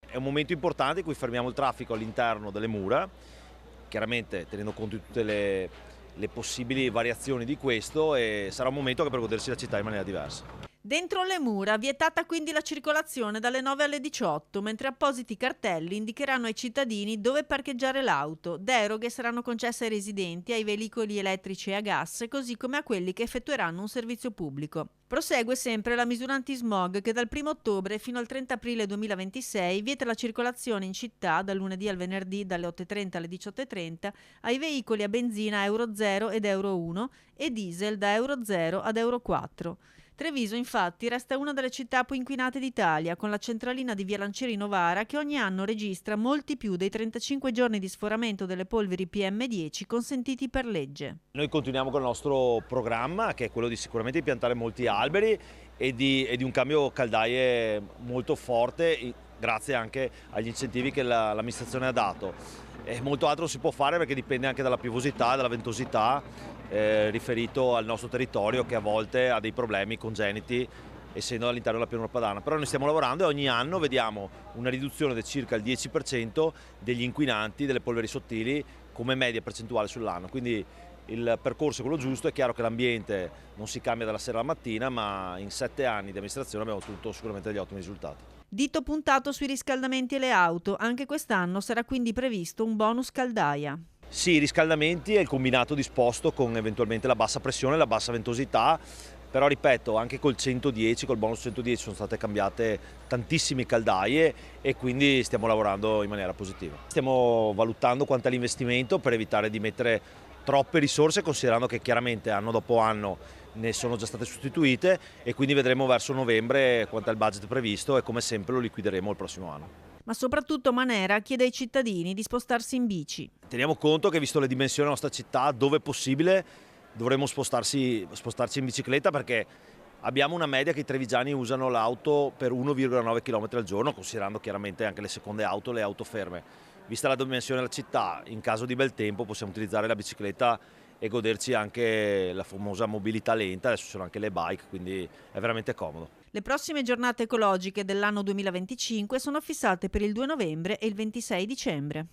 È un momento importante in cui fermiamo il traffico all'interno delle mura, chiaramente tenendo conto di tutte le possibili variazioni di questo, e sarà un momento che per godersi la città in maniera diversa. Dentro le mura vietata quindi la circolazione dalle 9 alle 18, mentre appositi cartelli indicheranno ai cittadini dove parcheggiare l'auto. Deroghe saranno concesse ai residenti, ai veicoli elettrici e a gas, così come a quelli che effettueranno un servizio pubblico. Prosegue sempre la misura antismog che dal 1 ottobre fino al 30 aprile 2026 vieta la circolazione in città dal lunedì al venerdì dalle 8.30 alle 18.30 ai veicoli a benzina Euro 0 ed Euro 1 e diesel da Euro 0 ad Euro 4. Treviso infatti resta una delle città più inquinate d'Italia, con la centralina di Via Lancieri Novara che ogni anno registra molti più dei 35 giorni di sforamento delle polveri PM10 consentiti per legge. Noi continuiamo con il nostro programma, che è quello di sicuramente di piantare molti alberi e di un cambio caldaie molto forte, grazie anche agli incentivi che l'amministrazione ha dato. E molto altro si può fare perché dipende anche dalla piovosità e dalla ventosità riferito al nostro territorio, che a volte ha dei problemi congeniti essendo all'interno della pianura padana. Però noi stiamo lavorando e ogni anno vediamo una riduzione di circa il 10% degli inquinanti, delle polveri sottili, come media percentuale sull'anno. Quindi il percorso è quello giusto. È chiaro che l'ambiente non si cambia dalla sera alla mattina, ma in 7 anni di amministrazione abbiamo ottenuto sicuramente degli ottimi risultati. Dito puntato sui riscaldamenti e le auto, anche quest'anno sarà quindi previsto un bonus caldaia. Sì, i riscaldamenti e il combinato disposto con eventualmente la bassa pressione e la bassa ventosità, però ripeto, anche col 110, col bonus 110 sono state cambiate tantissime caldaie e quindi stiamo lavorando in maniera positiva. Stiamo valutando quanto è l'investimento per evitare di mettere troppe risorse, considerando che chiaramente anno dopo anno ne sono già state sostituite, e quindi vedremo verso novembre quanto è il budget previsto e come sempre lo liquideremo il prossimo anno. Ma soprattutto Manera chiede ai cittadini di spostarsi in bici. Teniamo conto che, visto le dimensioni della nostra città, dove possibile dovremmo spostarci in bicicletta, perché abbiamo una media che i trevigiani usano l'auto per 1,9 km al giorno, considerando chiaramente anche le seconde auto, le auto ferme. Vista la dimensione della città, in caso di bel tempo possiamo utilizzare la bicicletta e goderci anche la famosa mobilità lenta. Adesso ci sono anche le bike, quindi è veramente comodo. Le prossime giornate ecologiche dell'anno 2025 sono fissate per il 2 novembre e il 26 dicembre.